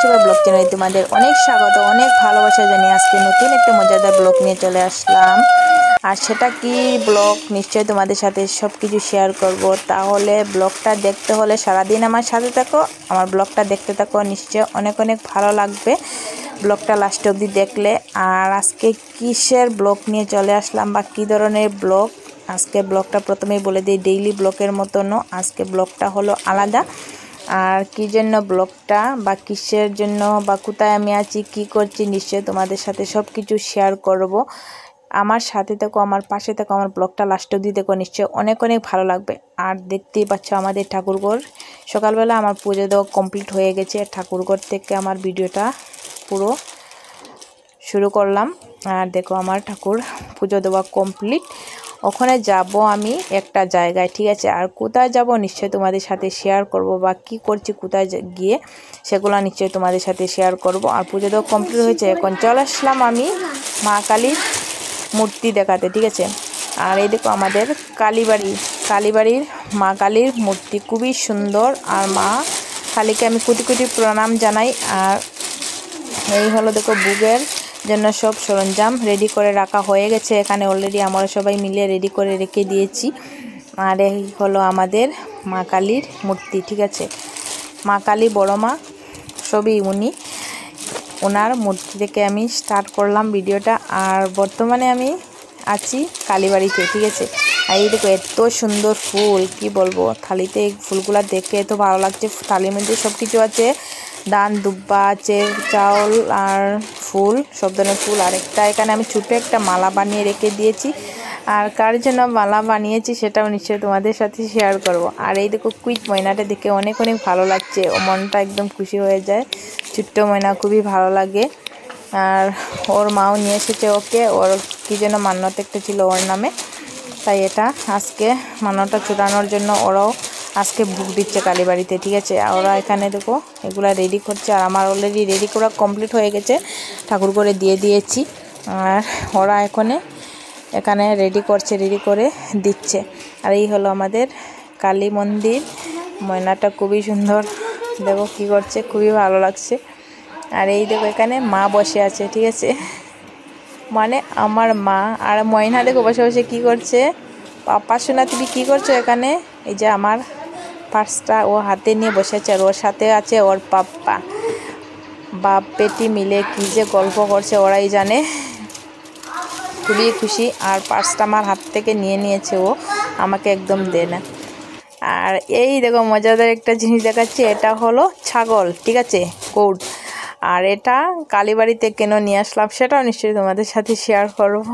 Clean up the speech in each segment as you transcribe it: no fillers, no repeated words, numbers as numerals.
স্টেপের blog চ্যানেলে তোমাদের অনেক স্বাগত, অনেক ভালোবাসা জানিয়ে আজকে নতুন একটা মজাদার ব্লগ নিয়ে চলে আসলাম। আর সেটা কি ব্লগ নিশ্চয়ই তোমাদের সাথে সব কিছু শেয়ার করব। তাহলে ব্লগটা দেখতে হলে সারাদিন আমার সাথে থাকো, আমার ব্লগটা দেখতে থাকো, নিশ্চয় অনেক অনেক ভালো লাগবে ব্লগটা লাস্ট অবধি দেখলে। আর আজকে কিসের ব্লগ নিয়ে চলে আসলাম বা কী ধরনের ব্লগ, আজকে ব্লগটা প্রথমেই বলে দিই, ডেইলি ব্লগের মতনও আজকে ব্লগটা হলো আলাদা। আর কী জন্য ব্লগটা বা কিসের জন্য বা কোথায় আমি আছি কী করছি নিশ্চয়ই তোমাদের সাথে সব কিছু শেয়ার করব। আমার সাথে থেকো, আমার পাশে থেকো, আমার ব্লগটা লাস্ট অবধি দেখো, নিশ্চয়ই অনেক অনেক ভালো লাগবে। আর দেখতেই পাচ্ছ আমাদের ঠাকুরঘর, সকালবেলা আমার পুজো দেওয়া কমপ্লিট হয়ে গেছে। ঠাকুরঘর থেকে আমার ভিডিওটা পুরো শুরু করলাম। আর দেখো আমার ঠাকুর পুজো দেওয়া কমপ্লিট। ওখানে যাব আমি একটা জায়গায়, ঠিক আছে। আর কোথায় যাব নিশ্চয়ই তোমাদের সাথে শেয়ার করব, বা কি করছি কোথায় গিয়ে সেগুলো নিশ্চয়ই তোমাদের সাথে শেয়ার করব। আর পুজো দেওয়া কমপ্লিট হয়েছে, এখন চলে আসলাম আমি মা কালীর মূর্তি দেখাতে, ঠিক আছে। আর এই দেখো আমাদের কালীবাড়ির মা কালীর মূর্তি খুবই সুন্দর। আর মা কালীকে আমি কোটি কোটি প্রণাম জানাই। আর এই হলো দেখো ভোগের জন্য সব সরঞ্জাম রেডি করে রাখা হয়ে গেছে এখানে অলরেডি, আমরা সবাই মিলে রেডি করে রেখে দিয়েছি। আর এই হলো আমাদের মা কালীর মূর্তি, ঠিক আছে। মা কালী বড় মা সবই ওনার মূর্তি থেকে আমি স্টার্ট করলাম ভিডিওটা। আর বর্তমানে আমি আছি কালীবাড়িতে, ঠিক আছে। আর এই দেখো এত সুন্দর ফুল, কি বলবো, থালিতে এই ফুলগুলা দেখে এত ভালো লাগছে। থালির মধ্যে সব কিছু আছে, দান দুব্বা আছে, চাউল আর ফুল, সব ধরনের ফুল। আর একটা এখানে আমি ছোটো একটা মালা বানিয়ে রেখে দিয়েছি। আর কার জন্য মালা বানিয়েছি সেটাও নিশ্চয়ই তোমাদের সাথে শেয়ার করব। আর এই দেখো কুইট ময়নাটা দেখে অনেক অনেক ভালো লাগছে, ও মনটা একদম খুশি হয়ে যায়। ছোট্ট ময়না খুবই ভালো লাগে। আর ওর মাও নিয়ে এসেছে ওকে, ওর কী যেন মান্যত একটা ছিল ওর নামে, তাই এটা আজকে মান্যতটা ছুটানোর জন্য ওরাও আজকে ভোগ দিচ্ছে কালীবাড়িতে, ঠিক আছে। আর ওরা এখানে দেখো এগুলা রেডি করছে। আর আমার অলরেডি রেডি করা কমপ্লিট হয়ে গেছে, ঠাকুর করে দিয়ে দিয়েছি। আর ওরা এখানে রেডি করে দিচ্ছে। আর এই হলো আমাদের কালী মন্দির, ময়নাটা খুবই সুন্দর, দেখো কি করছে, খুবই ভালো লাগছে। আর এই দেখো এখানে মা বসে আছে, ঠিক আছে, মানে আমার মা। আর ময়না দেখো বসে বসে কী করছে, পাপা সোনা তুমি কী করছো এখানে। এই যে আমার পার্সটা ও হাতে নিয়ে বসে আছে, আর ওর সাথে আছে ওর পাপ্পা, বাপ বেটি মিলে কী যে গল্প করছে ওরাই জানে, খুবই খুশি। আর পার্সটা আমার হাত থেকে নিয়ে নিয়েছে, ও আমাকে একদম দেয় না। আর এই দেখো মজাদার একটা জিনিস দেখাচ্ছে, এটা হলো ছাগল, ঠিক আছে, কৌট। আর এটা কালীবাড়িতে কেন নিয়ে আসলাম সেটাও নিশ্চয়ই তোমাদের সাথে শেয়ার করব,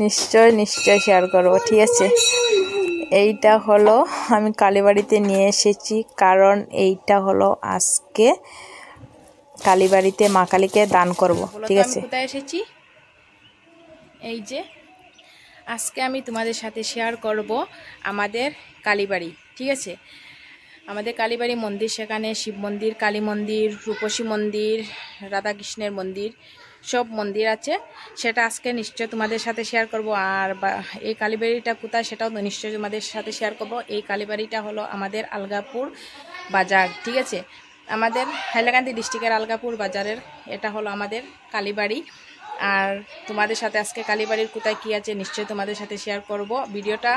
নিশ্চয় শেয়ার করব, ঠিক আছে। এইটা হলো আমি কালীবাড়িতে নিয়ে এসেছি, কারণ এইটা হলো আজকে কালীবাড়িতে মা কালীকে দান করব, ঠিক আছে। কোথায় এসেছি, এই যে আজকে আমি তোমাদের সাথে শেয়ার করব আমাদের কালীবাড়ি, ঠিক আছে। আমাদের কালীবাড়ি মন্দির, সেখানে শিব মন্দির, কালী মন্দির, রূপসী মন্দির, রাধাকৃষ্ণের মন্দির, সব মন্দির আছে। সেটা আজকে নিশ্চয় তোমাদের সাথে শেয়ার করব। আর এই কালীবাড়িটা কোথায় সেটাও নিশ্চয় তোমাদের সাথে শেয়ার করব। এই কালীবাড়িটা হলো আমাদের আলগাপুর বাজার, ঠিক আছে, আমাদের হাইলাকান্দি ডিস্ট্রিক্টের আলগাপুর বাজারের এটা হলো আমাদের কালীবাড়ি। আর তোমাদের সাথে আজকে কালীবাড়ির কোথায় কী আছে নিশ্চয়ই তোমাদের সাথে শেয়ার করব। ভিডিওটা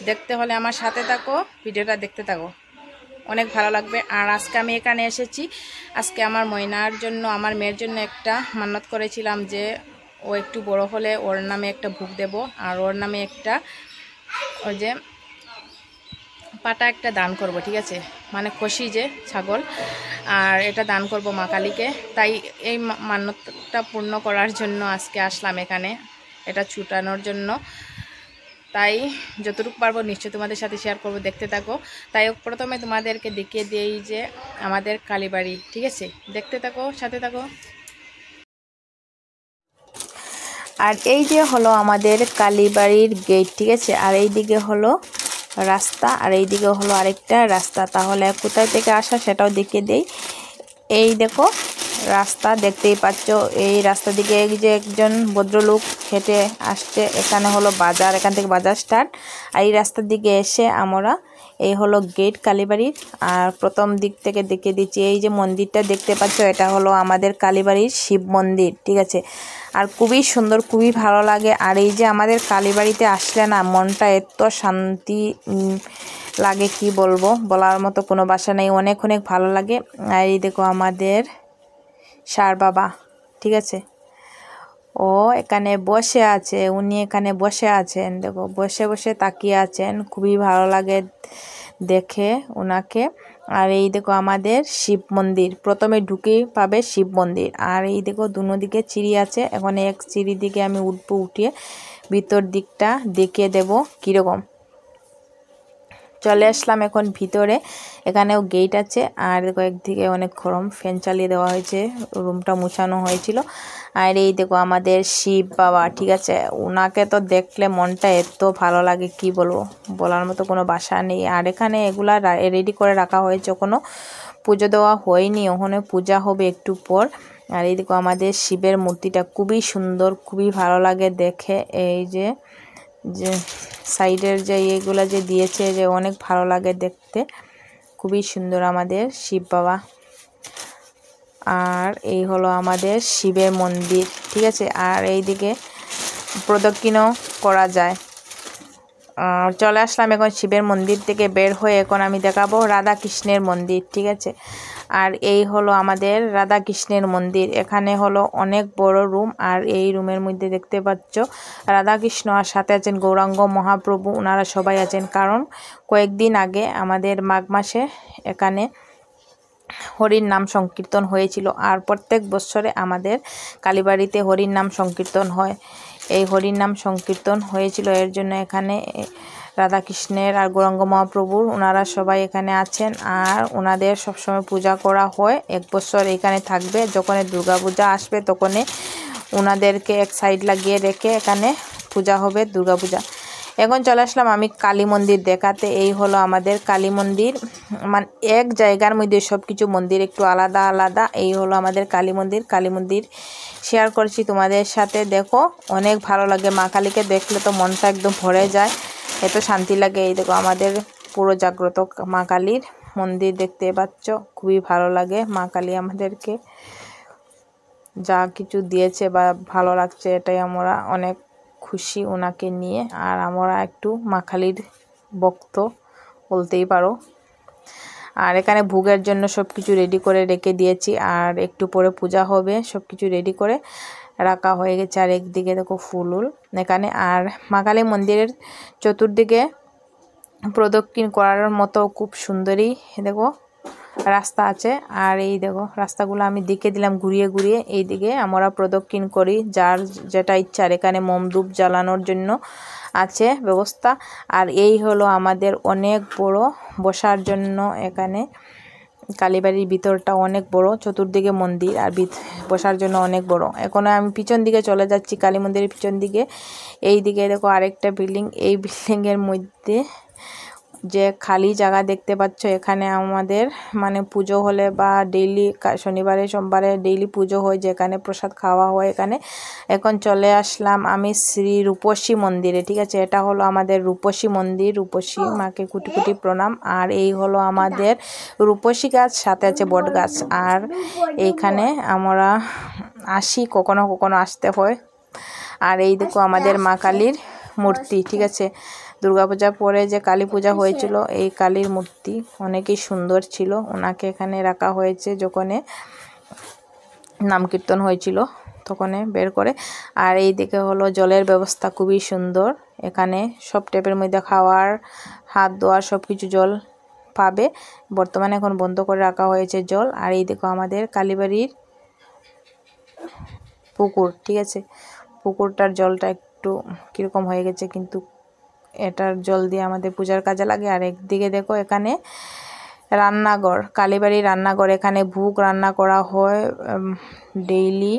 দেখতে হলে আমার সাথে থাকো, ভিডিওটা দেখতে থাকো, অনেক ভালো লাগবে। আর আজকে আমি এখানে এসেছি, আজকে আমার ময়নার জন্য, আমার মেয়ের জন্য একটা মান্যত করেছিলাম যে ও একটু বড় হলে ওর নামে একটা ভোগ দেব, আর ওর নামে একটা ওই যে পাটা একটা দান করব, ঠিক আছে, মানে খসি যে ছাগল, আর এটা দান করব মা কালীকে। তাই এই মান্যতটা পূর্ণ করার জন্য আজকে আসলাম এখানে, এটা ছুটানোর জন্য। তাই যতটুকু পারবো নিশ্চয়ই তোমাদের সাথে শেয়ার করব, দেখতে থাকো। তাই প্রথমে তোমাদেরকে দেখিয়ে দিই যে আমাদের কালীবাড়ি, ঠিক আছে, দেখতে থাকো, সাথে থাকো। আর এই যে হলো আমাদের কালীবাড়ির গেট, ঠিক আছে। আর এই দিকে হলো রাস্তা, আর এই দিকে হলো আরেকটা রাস্তা। তাহলে কোথায় থেকে আসা সেটাও দেখিয়ে দেই। এই দেখো রাস্তা দেখতেই পাচ্ছ, এই রাস্তা দিকে এই যে একজন ভদ্রলোক হেঁটে আসছে, এখানে হলো বাজার, এখান থেকে বাজার স্টার্ট। আর এই রাস্তার দিকে এসে আমরা এই হলো গেট কালীবাড়ির। আর প্রথম দিক থেকে দেখিয়ে দিচ্ছি, এই যে মন্দিরটা দেখতে পাচ্ছ এটা হলো আমাদের কালীবাড়ির শিব মন্দির, ঠিক আছে। আর খুবই সুন্দর, খুবই ভালো লাগে। আর এই যে আমাদের কালীবাড়িতে আসলে না মনটা এত শান্তি লাগে, কি বলবো, বলার মতো কোনো ভাষা নেই, অনেক অনেক ভালো লাগে। আর এই দেখো আমাদের সার বাবা, ঠিক আছে, ও এখানে বসে আছে, উনি এখানে বসে আছেন, দেখো বসে বসে তাকিয়ে আছেন, খুবই ভালো লাগে দেখে ওনাকে। আর এই দেখো আমাদের শিব মন্দির, প্রথমে ঢুকেই পাবে শিব মন্দির। আর এই দেখো দুনো দিকে সিঁড়ি আছে, এখন এক সিঁড়ি দিকে আমি উঠবো, উঠিয়ে ভিতর দিকটা দেখিয়ে দেব কীরকম। চলে আসলাম এখন ভিতরে, এখানেও গেট আছে। আর দেখো একদিকে অনেক গরম, ফ্যান চালিয়ে দেওয়া হয়েছে, রুমটা মুছানো হয়েছিল। আর এই দেখো আমাদের শিব বাবা, ঠিক আছে, ওনাকে তো দেখলে মনটা এত ভালো লাগে, কি বলবো, বলার মতো কোনো ভাষা নেই। আর এখানে এগুলা রেডি করে রাখা হয়েছে, কোনো পুজো দেওয়া হয়নি, ওখানে পূজা হবে একটু পর। আর এই দেখো আমাদের শিবের মূর্তিটা খুবই সুন্দর, খুবই ভালো লাগে দেখে। এই যে সাইডের যে এগুলা যে দিয়েছে, যে অনেক ভালো লাগে দেখতে, খুবই সুন্দর আমাদের শিব বাবা। আর এই হলো আমাদের শিবের মন্দির, ঠিক আছে। আর এইদিকে প্রদক্ষিণও করা যায়। চলে আসলাম এখন শিবের মন্দির থেকে বের হয়ে, এখন আমি দেখাবো রাধা কৃষ্ণের মন্দির, ঠিক আছে। আর এই হলো আমাদের রাধা কৃষ্ণের মন্দির, এখানে হলো অনেক বড় রুম। আর এই রুমের মধ্যে দেখতে পাচ্ছ রাধা কৃষ্ণ আর সাথে আছেন গৌরাঙ্গ মহাপ্রভু, ওনারা সবাই আছেন। কারণ কয়েকদিন আগে আমাদের মাঘ মাসে এখানে হরির নাম সংকীর্তন হয়েছিল। আর প্রত্যেক বছরে আমাদের কালীবাড়িতে হরির নাম সংকীর্তন হয়। এই হরির নাম সংকীর্তন হয়েছিল, এর জন্য এখানে রাধাকৃষ্ণের আর গৌরাঙ্গ মহাপ্রভুর ওনারা সবাই এখানে আছেন। আর ওনাদের সবসময় পূজা করা হয়, এক বছর এখানে থাকবে। যখন দুর্গা পূজা আসবে তখন ওনাদেরকে এক সাইড লাগিয়ে রেখে এখানে পূজা হবে, দুর্গা পূজা। এখন চলে আসলাম আমি কালী মন্দির দেখাতে। এই হলো আমাদের কালী মন্দির, মানে এক জায়গার মধ্যে সব কিছু মন্দির একটু আলাদা আলাদা। এই হলো আমাদের কালী মন্দির। কালী মন্দির শেয়ার করছি তোমাদের সাথে, দেখো অনেক ভালো লাগে, মা কালীকে দেখলে তো মনটা একদম ভরে যায়, এত শান্তি লাগে। এই দেখো আমাদের পুরো জাগ্রত মা কালীর মন্দির দেখতে পাচ্ছ, খুবই ভালো লাগে। মা কালী আমাদেরকে যা কিছু দিয়েছে বা ভালো লাগছে, এটাই আমরা অনেক খুশি ওনাকে নিয়ে। আর আমরা একটু মা কালীর ভক্ত বলতেই পারো। আর এখানে ভোগের জন্য সব কিছু রেডি করে রেখে দিয়েছি, আর একটু পরে পূজা হবে, সব কিছু রেডি করে রাখা হয়ে গেছে। আর একদিকে দেখো ফুল এখানে। আর মা কালী মন্দিরের চতুর্দিকে প্রদক্ষিণ করার মতো খুব সুন্দরই দেখো রাস্তা আছে। আর এই দেখো রাস্তাগুলো আমি দিকে দিলাম ঘুরিয়ে ঘুরিয়ে, এই দিকে আমরা প্রদক্ষিণ করি, যার যেটা ইচ্ছা। আর এখানে মোমধূপ জ্বালানোর জন্য আছে ব্যবস্থা। আর এই হলো আমাদের অনেক বড় বসার জন্য, এখানে কালীবাড়ির ভিতরটা অনেক বড়, চতুর্দিকে মন্দির, আর বসার জন্য অনেক বড়। এখন আমি পিছন দিকে চলে যাচ্ছি, কালী মন্দিরের পিছন দিকে। এই দিকে দেখো আরেকটা বিল্ডিং, এই বিল্ডিংয়ের মধ্যে যে খালি জায়গা দেখতে পাচ্ছ, এখানে আমাদের মানে পুজো হলে বা ডেইলি শনিবারে সোমবারে ডেইলি পুজো হয়, যেখানে প্রসাদ খাওয়া হয় এখানে। এখন চলে আসলাম আমি শ্রী রূপসী মন্দিরে, ঠিক আছে। এটা হলো আমাদের রূপসী মন্দির, রূপসী মাকে কোটি কোটি প্রণাম। আর এই হলো আমাদের রূপসী গাছ, সাথে আছে বট গাছ। আর এইখানে আমরা আসি, কখনো কখনো আসতে হয়। আর এই দেখো আমাদের মা কালীর মূর্তি, ঠিক আছে। দুর্গাপূজা পরে যে কালী পূজা হয়েছিল, এই কালীর মূর্তি অনেকই সুন্দর ছিল, ওনাকে এখানে রাখা হয়েছে যখন নাম কীর্তন হয়েছিল তখন বের করে। আর এই দিকে হলো জলের ব্যবস্থা খুবই সুন্দর, এখানে সব ট্যাপের মধ্যে খাওয়ার, হাত ধোয়ার সব কিছু জল পাবে। বর্তমানে এখন বন্ধ করে রাখা হয়েছে জল। আর এই দেখো আমাদের কালীবাড়ির পুকুর, ঠিক আছে। পুকুরটার জলটা একটু কীরকম হয়ে গেছে, কিন্তু এটার জল দিয়ে আমাদের পূজার কাজে লাগে। আর একদিকে দেখো এখানে রান্নাঘর, কালীবাড়ির রান্নাঘর, এখানে ভোগ রান্না করা হয় ডেইলি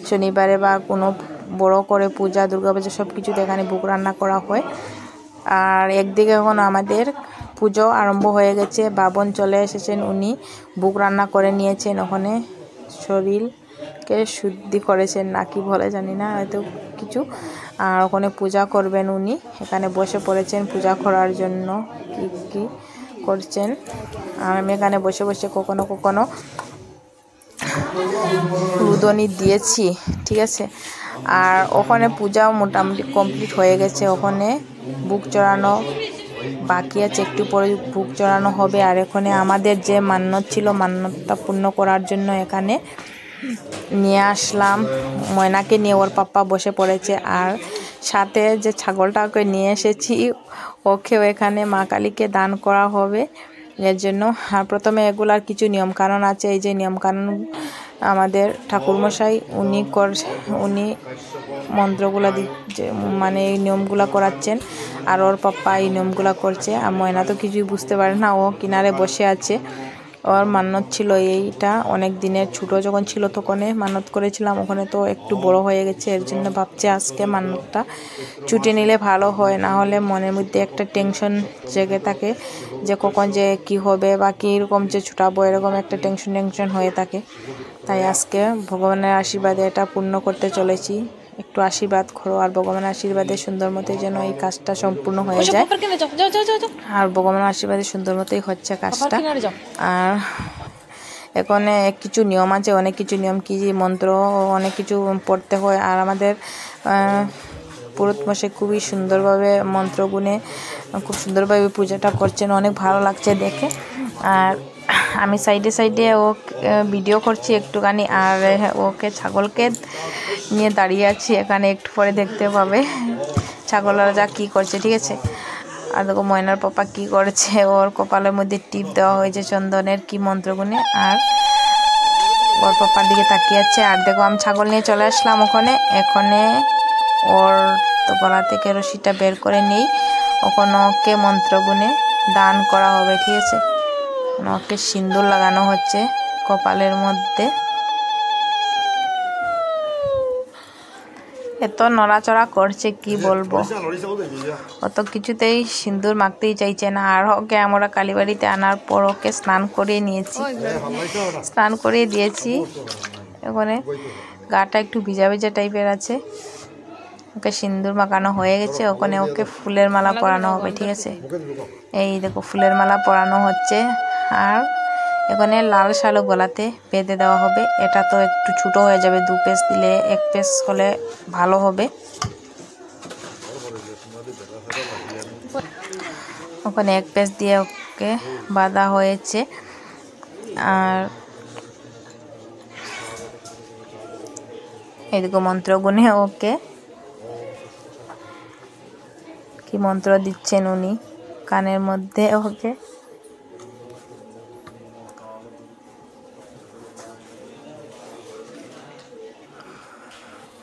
শনিবারে বা কোনো বড় করে পূজা, দুর্গাপূজা সব কিছুতে এখানে ভোগ রান্না করা হয়। আর একদিকে এখন আমাদের পুজো আরম্ভ হয়ে গেছে, বাবন চলে এসেছেন, উনি ভোগ রান্না করে নিয়েছেন, ওখানে শরীরকে শুদ্ধি করেছেন না কি বলে জানি না, হয়তো কিছু। আর ওখানে পূজা করবেন উনি, এখানে বসে পড়েছেন পূজা করার জন্য। কি কি করছেন। আর আমি এখানে বসে বসে কখনো কখনো লুদনি দিয়েছি, ঠিক আছে। আর ওখানে পূজাও মোটামুটি কমপ্লিট হয়ে গেছে। ওখানে বুক চড়ানো বাকি আছে, একটু পরে বুক চড়ানো হবে। আর এখানে আমাদের যে মান্যত ছিল, মান্যতটা পূর্ণ করার জন্য এখানে নিয়ে আসলাম ময়নাকে নিয়ে। ওর পাপ্পা বসে পড়েছে। আর সাথে যে ছাগলটাকে নিয়ে এসেছি, ওকেও এখানে মা কালীকে দান করা হবে এর জন্য। আর প্রথমে এগুলার কিছু নিয়মকানুন আছে। এই যে নিয়মকানুন আমাদের ঠাকুরমশাই উনি মন্ত্রগুলা দিচ্ছে, মানে এই নিয়মগুলা করাচ্ছেন। আর ওর পাপ্পা এই নিয়মগুলা করছে। আর ময়না তো কিছুই বুঝতে পারে না, ও কিনারে বসে আছে। ওর মান্যত ছিল এইটা অনেক দিনের, ছোটো যখন ছিল তখন মান্যত করেছিলাম। ওখানে তো একটু বড় হয়ে গেছে, এর জন্য ভাবছি আজকে মান্যতটা ছুটে নিলে ভালো হয়। না হলে মনের মধ্যে একটা টেনশন জেগে থাকে যে কখন যে কি হবে বা কীরকম যে ছুটাবো, এরকম একটা টেনশন হয়ে থাকে। তাই আজকে ভগবানের আশীর্বাদে এটা পূর্ণ করতে চলেছি। একটু আশীর্বাদ করো, আর ভগবানের আশীর্বাদে সুন্দর মতোই যেন এই কাজটা সম্পূর্ণ হয়ে যায়। আর ভগবানের আশীর্বাদে সুন্দর মতোই হচ্ছে কাজটা। আর এখানে কিছু নিয়ম আছে, অনেক কিছু নিয়ম, কি মন্ত্র অনেক কিছু পড়তে হয়। আর আমাদের পুরোহিত মশাই খুবই সুন্দরভাবে মন্ত্র গুণে খুব সুন্দরভাবে পূজাটা করছেন, অনেক ভালো লাগছে দেখে। আর আমি সাইডে সাইডে ও ভিডিও করছি একটুখানি। আর ওকে ছাগলকে নিয়ে দাঁড়িয়ে আছি এখানে, একটু পরে দেখতে পাবে ছাগলরা যা কী করছে, ঠিক আছে। আর দেখো ময়নার পাপা কী করেছে, ওর কপালের মধ্যে টিপ দেওয়া হয়েছে চন্দনের কি মন্ত্রগুণে। আর ওর পাপার দিকে তাকিয়ে আছে। আর দেখো আমি ছাগল নিয়ে চলে আসলাম এখানে ওর তো গলা থেকে রশিটা বের করে নেই, ওখানে ওকে মন্ত্রগুণে দান করা হবে, ঠিক আছে। ওকে সিঁদুর লাগানো হচ্ছে কপালের মধ্যে। এত নড়াচড়া করছে কি বলবো, অত কিছুতেই সিঁদুর মাখতেই চাইছে না। আর ওকে আমরা কালীবাড়িতে আনার পর ওকে স্নান করিয়ে নিয়েছি, স্নান করিয়ে দিয়েছি। ওখানে গাটা একটু ভিজা ভিজা টাইপের আছে। ওকে সিঁদুর মাখানো হয়ে গেছে। ওখানে ওকে ফুলের মালা পরানো হবে, ঠিক আছে। এই দেখো ফুলের মালা পরানো হচ্ছে। আর এখানে লাল শালও গলাতে বেঁধে দেওয়া হবে। এটা তো একটু ছোটো হয়ে যাবে, 2 পিস দিলে 1 পিস হলে ভালো হবে। ওখানে 1 পিস দিয়ে ওকে বাঁধা হয়েছে। আর এদিকে মন্ত্র গুনে ওকে কি মন্ত্র দিচ্ছেন উনি কানের মধ্যে ওকে।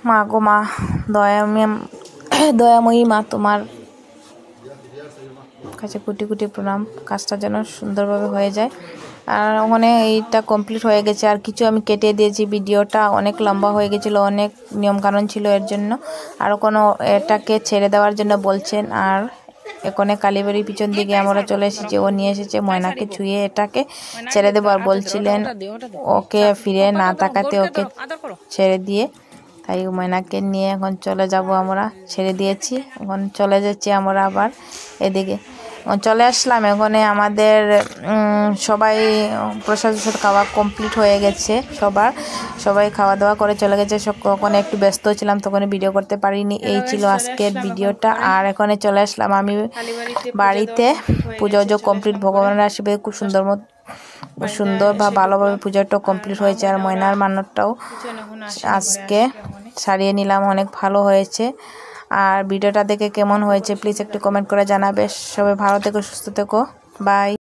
মা গো মা, দয়াময়ী মা, তোমার কাছে কোটি কোটি প্রণাম। কাজটা যেন সুন্দরভাবে হয়ে যায়। আর ওখানে এইটা কমপ্লিট হয়ে গেছে। আর কিছু আমি কেটে দিয়েছি, ভিডিওটা অনেক লম্বা হয়ে গেছিলো, অনেক নিয়মকানুন ছিল এর জন্য। আর কোনো এটাকে ছেড়ে দেওয়ার জন্য বলছেন। আর এখানে কালীবাড়ির পিছন দিকে আমরা চলে এসেছি, ও নিয়ে এসেছে ময়নাকে ছুঁয়ে এটাকে ছেড়ে দেবো। আর বলছিলেন ওকে ফিরে না তাকাতে, ওকে ছেড়ে দিয়ে। তাই ময়নাকে নিয়ে এখন চলে যাব আমরা, ছেড়ে দিয়েছি। এখন চলে যাচ্ছি আমরা আবার এদিকে চলে আসলাম। এখানে আমাদের সবাই প্রসাদ খাওয়া কমপ্লিট হয়ে গেছে। সবাই খাওয়া দাওয়া করে চলে গেছে। ওখানে একটু ব্যস্ত ছিলাম, তখন ভিডিও করতে পারিনি। এই ছিল আজকের ভিডিওটা। আর এখানে চলে আসলাম আমি বাড়িতে। পুজো কমপ্লিট, ভগবানের আশীর্বাদে খুব সুন্দর বা ভালোভাবে পুজোটা কমপ্লিট হয়েছে। আর ময়নার মান্যতটাও আজকে সারিয়ে নিলাম, অনেক ভালো হয়েছে। আর ভিডিওটা দেখে কেমন হয়েছে প্লিজ একটু কমেন্ট করে জানাবে। সবাই ভালো থেকো, সুস্থ থেকো, বাই।